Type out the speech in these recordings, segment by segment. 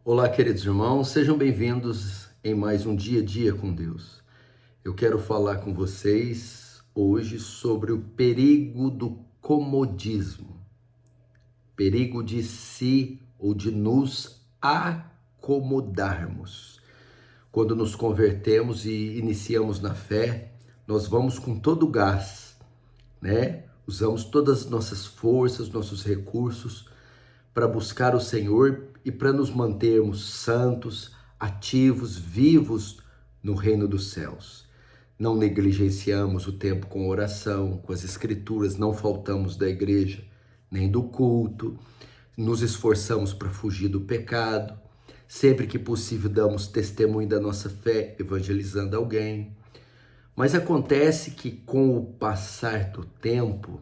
Olá, queridos irmãos, sejam bem-vindos em mais um Dia a Dia com Deus. Eu quero falar com vocês hoje sobre o perigo do comodismo, perigo de se ou de nos acomodarmos. Quando nos convertemos e iniciamos na fé, nós vamos com todo o gás, né? Usamos todas as nossas forças, nossos recursos para buscar o Senhor e para nos mantermos santos, ativos, vivos no reino dos céus. Não negligenciamos o tempo com oração, com as escrituras, não faltamos da igreja, nem do culto, nos esforçamos para fugir do pecado, sempre que possível damos testemunho da nossa fé, evangelizando alguém. Mas acontece que com o passar do tempo,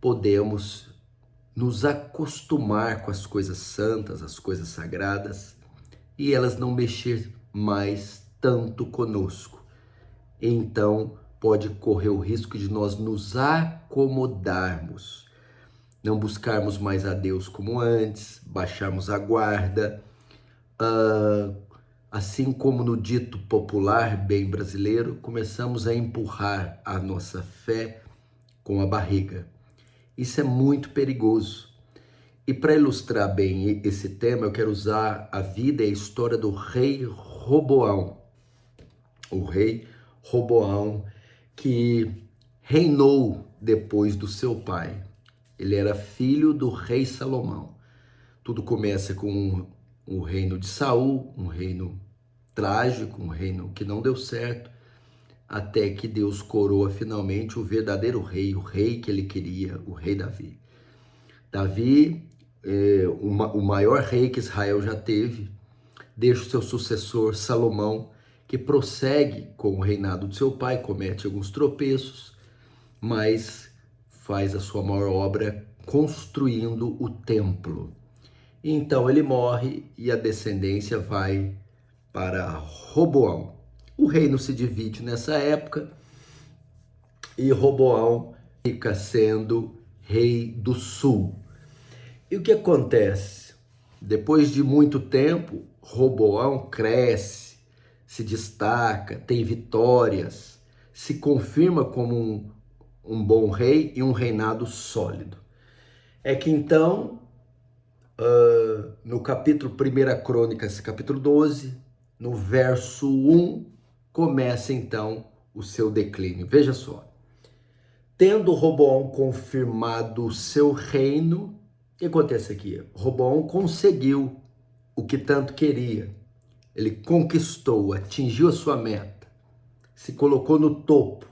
podemos nos acostumar com as coisas santas, as coisas sagradas, e elas não mexer mais tanto conosco. Então, pode correr o risco de nós nos acomodarmos, não buscarmos mais a Deus como antes, baixarmos a guarda, assim como no dito popular bem brasileiro, começamos a empurrar a nossa fé com a barriga. Isso é muito perigoso. E para ilustrar bem esse tema, eu quero usar a vida e a história do rei Roboão. O rei Roboão que reinou depois do seu pai. Ele era filho do rei Salomão. Tudo começa com o reino de Saul, um reino trágico, um reino que não deu certo, até que Deus coroa finalmente o verdadeiro rei, o rei que ele queria, o rei Davi. Davi, o maior rei que Israel já teve, deixa o seu sucessor Salomão, que prossegue com o reinado de seu pai, comete alguns tropeços, mas faz a sua maior obra construindo o templo. Então ele morre e a descendência vai para Roboão. O reino se divide nessa época e Roboão fica sendo rei do sul. E o que acontece? Depois de muito tempo, Roboão cresce, se destaca, tem vitórias, se confirma como um bom rei e um reinado sólido. É que então, no capítulo 1 Crônicas, capítulo 12, no verso 1, começa então o seu declínio. Veja só. Tendo Roboão confirmado o seu reino, o que acontece aqui? Roboão conseguiu o que tanto queria. Ele conquistou, atingiu a sua meta, se colocou no topo.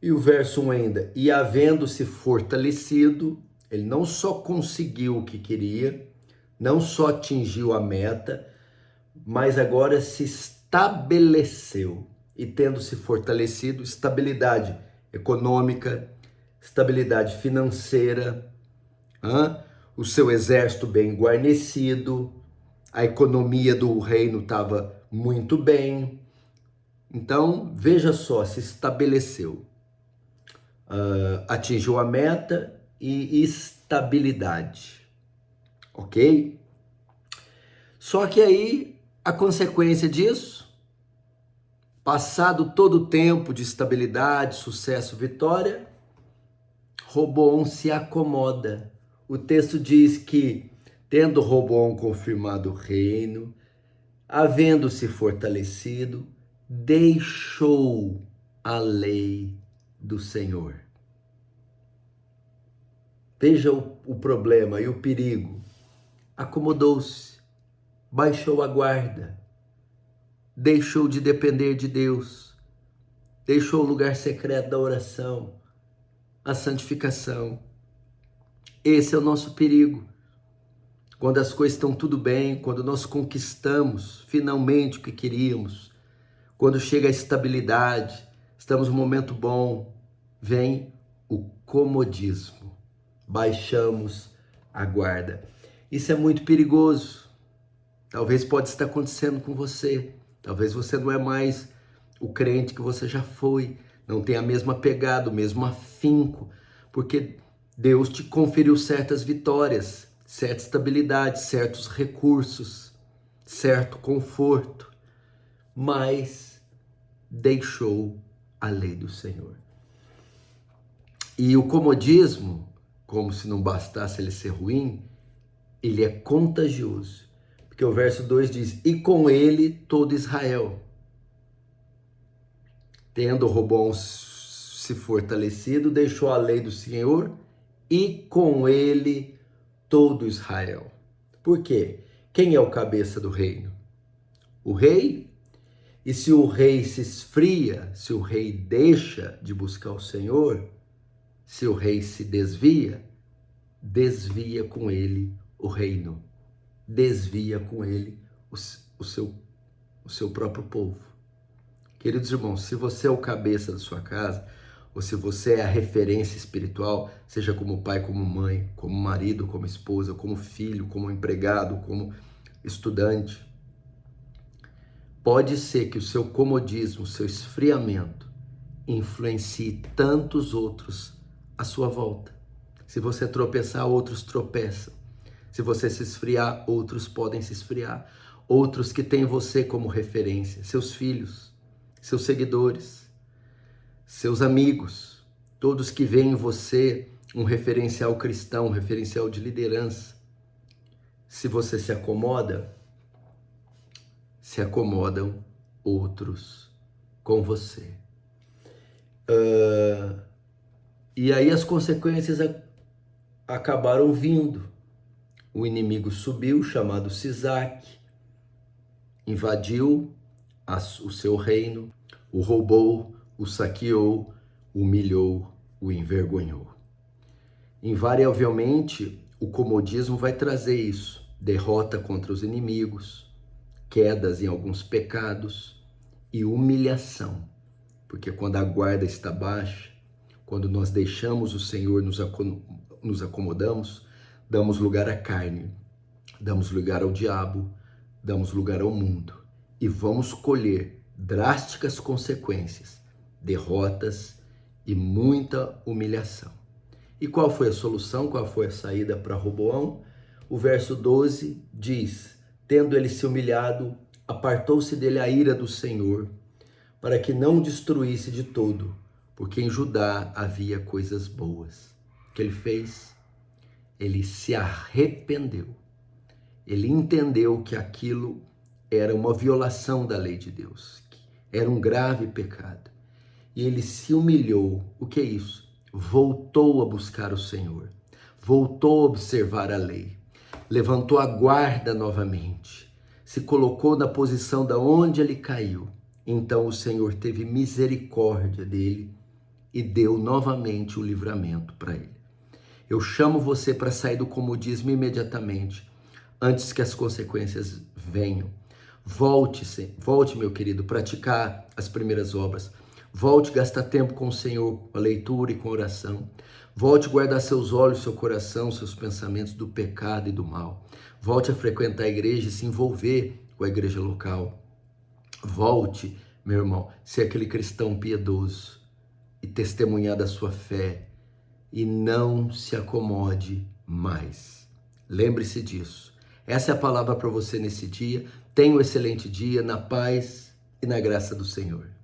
E o verso 1 ainda, e havendo-se fortalecido, ele não só conseguiu o que queria, não só atingiu a meta, mas agora se estabeleceu. E tendo se fortalecido, estabilidade econômica, estabilidade financeira, o seu exército bem guarnecido, a economia do reino estava muito bem. Então, veja só, se estabeleceu, atingiu a meta e estabilidade, ok? Só que aí, a consequência disso, passado todo o tempo de estabilidade, sucesso, vitória, Roboão se acomoda. O texto diz que, tendo Roboão confirmado o reino, havendo-se fortalecido, deixou a lei do Senhor. Veja o problema e o perigo. Acomodou-se, baixou a guarda, deixou de depender de Deus, deixou o lugar secreto da oração, a santificação. Esse é o nosso perigo. Quando as coisas estão tudo bem, quando nós conquistamos finalmente o que queríamos, quando chega a estabilidade, estamos num momento bom, vem o comodismo. Baixamos a guarda. Isso é muito perigoso. Talvez pode estar acontecendo com você. Talvez você não é mais o crente que você já foi, não tem a mesma pegada, o mesmo afinco, porque Deus te conferiu certas vitórias, certa estabilidade, certos recursos, certo conforto, mas deixou a lei do Senhor. E o comodismo, como se não bastasse ele ser ruim, ele é contagioso. Porque o verso 2 diz, e com ele todo Israel. Tendo Roboão se fortalecido, deixou a lei do Senhor e com ele todo Israel. Por quê? Quem é o cabeça do reino? O rei. E se o rei se esfria, se o rei deixa de buscar o Senhor, se o rei se desvia, desvia com ele o reino, desvia com ele o seu próprio povo. Queridos irmãos, se você é o cabeça da sua casa, ou se você é a referência espiritual, seja como pai, como mãe, como marido, como esposa, como filho, como empregado, como estudante, pode ser que o seu comodismo, o seu esfriamento, influencie tantos outros à sua volta. Se você tropeçar, outros tropeçam. Se você se esfriar, outros podem se esfriar. Outros que têm você como referência, seus filhos, seus seguidores, seus amigos, todos que veem em você um referencial cristão, um referencial de liderança. Se você se acomoda, se acomodam outros com você. E aí as consequências acabaram vindo. O inimigo subiu, chamado Sisaque, invadiu o seu reino, o roubou, o saqueou, o humilhou, o envergonhou. Invariavelmente, o comodismo vai trazer isso: derrota contra os inimigos, quedas em alguns pecados e humilhação. Porque quando a guarda está baixa, quando nós deixamos o Senhor, nos acomodamos, damos lugar à carne, damos lugar ao diabo, damos lugar ao mundo e vamos colher drásticas consequências, derrotas e muita humilhação. E qual foi a solução? Qual foi a saída para Roboão? O verso 12 diz, tendo ele se humilhado, apartou-se dele a ira do Senhor, para que não destruísse de todo, porque em Judá havia coisas boas. O que ele fez? Ele se arrependeu. Ele entendeu que aquilo era uma violação da lei de Deus, que era um grave pecado. E ele se humilhou. O que é isso? Voltou a buscar o Senhor, voltou a observar a lei, levantou a guarda novamente, se colocou na posição da onde ele caiu. Então o Senhor teve misericórdia dele e deu novamente o livramento para ele. Eu chamo você para sair do comodismo imediatamente, antes que as consequências venham. Volte, meu querido, praticar as primeiras obras. Volte a gastar tempo com o Senhor, com a leitura e com a oração. Volte a guardar seus olhos, seu coração, seus pensamentos do pecado e do mal. Volte a frequentar a igreja e se envolver com a igreja local. Volte, meu irmão, ser aquele cristão piedoso e testemunhar da sua fé. E não se acomode mais. Lembre-se disso. Essa é a palavra para você nesse dia. Tenha um excelente dia na paz e na graça do Senhor.